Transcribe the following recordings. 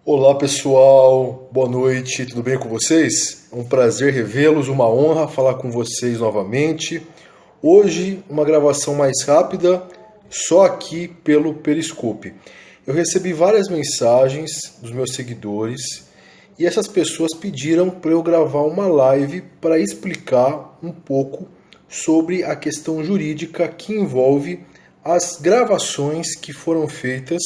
Olá pessoal, boa noite, tudo bem com vocês? É um prazer revê-los, uma honra falar com vocês novamente. Hoje, uma gravação mais rápida, só aqui pelo Periscope. Eu recebi várias mensagens dos meus seguidores e essas pessoas pediram para eu gravar uma live para explicar um pouco sobre a questão jurídica que envolve as gravações que foram feitas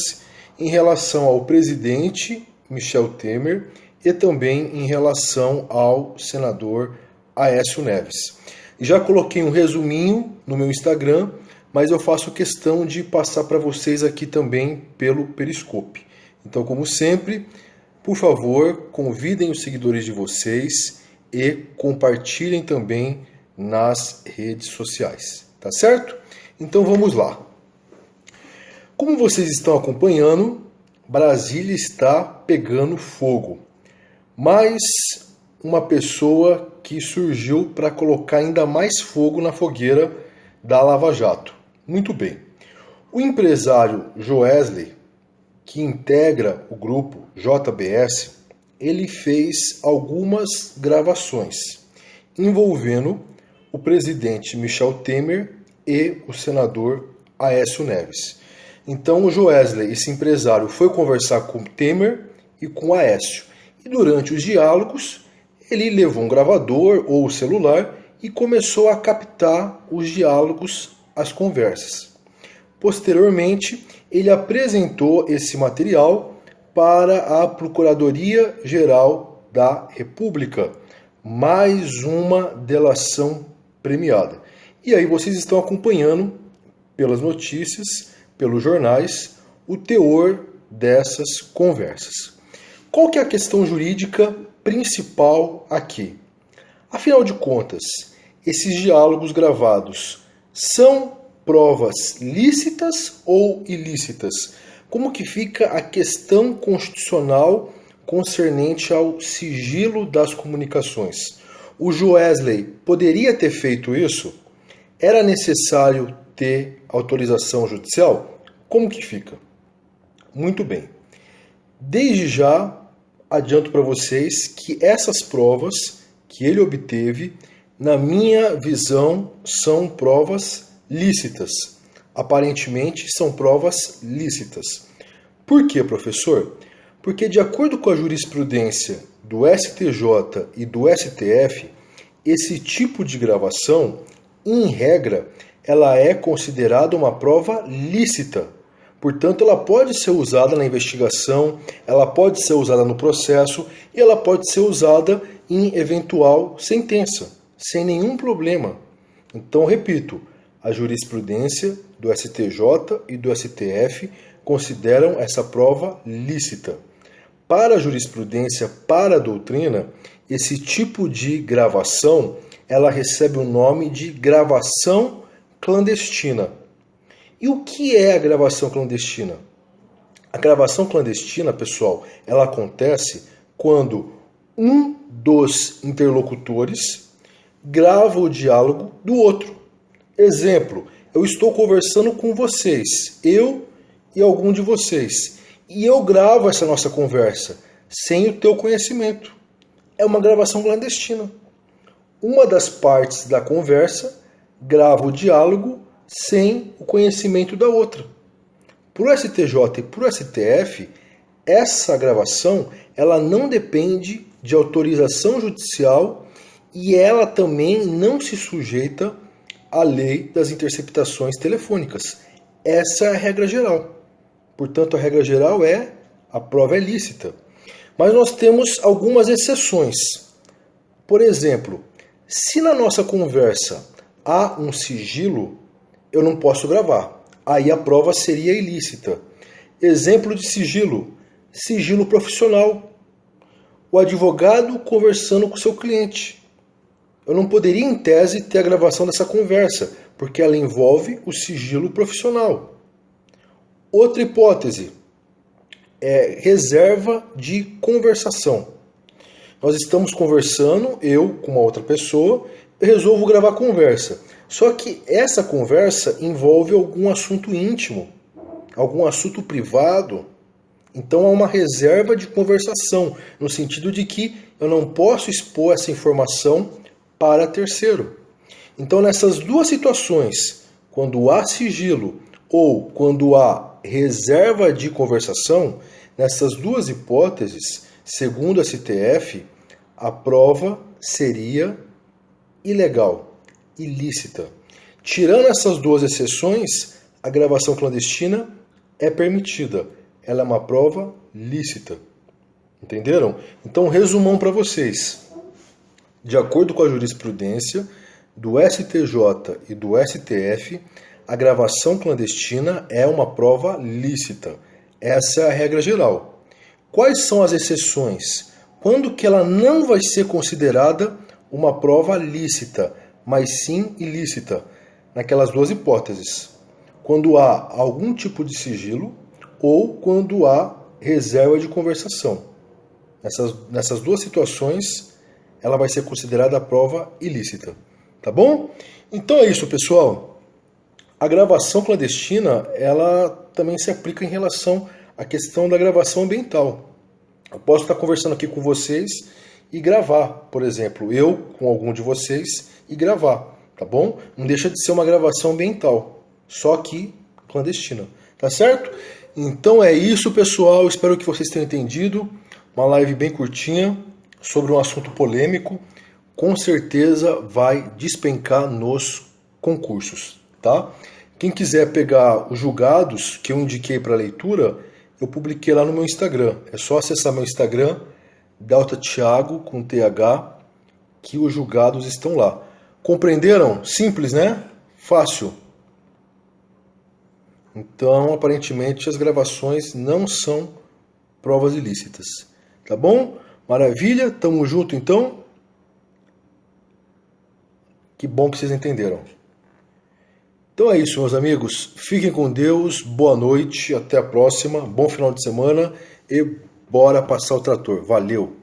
em relação ao presidente Michel Temer e também em relação ao senador Aécio Neves. Já coloquei um resuminho no meu Instagram, mas eu faço questão de passar para vocês aqui também pelo Periscope. Então, como sempre, por favor, convidem os seguidores de vocês e compartilhem também nas redes sociais, tá certo? Então vamos lá. Como vocês estão acompanhando, Brasília está pegando fogo. Mais uma pessoa que surgiu para colocar ainda mais fogo na fogueira da Lava Jato. Muito bem. O empresário Joesley, que integra o grupo JBS, ele fez algumas gravações envolvendo o presidente Michel Temer e o senador Aécio Neves. Então o Joesley, esse empresário, foi conversar com o Temer e com o Aécio. E durante os diálogos, ele levou um gravador ou o celular e começou a captar os diálogos, as conversas. Posteriormente, ele apresentou esse material para a Procuradoria-Geral da República. Mais uma delação premiada. E aí vocês estão acompanhando pelas notícias, pelos jornais, o teor dessas conversas. Qual que é a questão jurídica principal aqui? Afinal de contas, esses diálogos gravados são provas lícitas ou ilícitas? Como que fica a questão constitucional concernente ao sigilo das comunicações? O Joesley poderia ter feito isso? Era necessário ter autorização judicial? Como que fica? Muito bem. Desde já, adianto para vocês que essas provas que ele obteve, na minha visão, são provas lícitas. Aparentemente, são provas lícitas. Por quê, professor? Porque, de acordo com a jurisprudência do STJ e do STF, esse tipo de gravação, em regra, ela é considerada uma prova lícita. Portanto, ela pode ser usada na investigação, ela pode ser usada no processo e ela pode ser usada em eventual sentença, sem nenhum problema. Então, repito, a jurisprudência do STJ e do STF consideram essa prova lícita. Para a jurisprudência, para a doutrina, esse tipo de gravação, ela recebe o nome de gravação clandestina. E o que é a gravação clandestina? A gravação clandestina, pessoal, ela acontece quando um dos interlocutores grava o diálogo do outro. Exemplo, eu estou conversando com vocês, eu e algum de vocês, e eu gravo essa nossa conversa sem o teu conhecimento. É uma gravação clandestina. Uma das partes da conversa grava o diálogo sem o conhecimento da outra. Para o STJ e para o STF, essa gravação ela não depende de autorização judicial e ela também não se sujeita à lei das interceptações telefônicas. Essa é a regra geral. Portanto, a regra geral é a prova é lícita. Mas nós temos algumas exceções. Por exemplo, se na nossa conversa há um sigilo, eu não posso gravar. Aí a prova seria ilícita. Exemplo de sigilo. Sigilo profissional. O advogado conversando com o seu cliente. Eu não poderia, em tese, ter a gravação dessa conversa, porque ela envolve o sigilo profissional. Outra hipótese é reserva de conversação. Nós estamos conversando, eu com uma outra pessoa, eu resolvo gravar a conversa. Só que essa conversa envolve algum assunto íntimo, algum assunto privado. Então há uma reserva de conversação, no sentido de que eu não posso expor essa informação para terceiro. Então nessas duas situações, quando há sigilo ou quando há reserva de conversação, nessas duas hipóteses, segundo a STF, a prova seria ilegal, ilícita. Tirando essas duas exceções, a gravação clandestina é permitida. Ela é uma prova lícita. Entenderam? Então, resumão para vocês. De acordo com a jurisprudência do STJ e do STF, a gravação clandestina é uma prova lícita. Essa é a regra geral. Quais são as exceções? Quando que ela não vai ser considerada uma prova lícita, mas sim ilícita? Naquelas duas hipóteses. Quando há algum tipo de sigilo ou quando há reserva de conversação. Nessas duas situações, ela vai ser considerada a prova ilícita. Tá bom? Então é isso, pessoal. A gravação clandestina, ela também se aplica em relação à questão da gravação ambiental. Eu posso estar conversando aqui com vocês e gravar, por exemplo, eu com algum de vocês e gravar, tá bom? Não deixa de ser uma gravação ambiental, só que clandestina, tá certo? Então é isso, pessoal. Espero que vocês tenham entendido. Uma live bem curtinha sobre um assunto polêmico. Com certeza vai despencar nos concursos, tá? Quem quiser pegar os julgados que eu indiquei para leitura, eu publiquei lá no meu Instagram. É só acessar meu Instagram, Delta Thiago, com TH, que os julgados estão lá. Compreenderam? Simples, né? Fácil. Então, aparentemente, as gravações não são provas ilícitas. Tá bom? Maravilha? Tamo junto, então? Que bom que vocês entenderam. Então é isso, meus amigos. Fiquem com Deus. Boa noite. Até a próxima. Bom final de semana. E bora passar o trator. Valeu!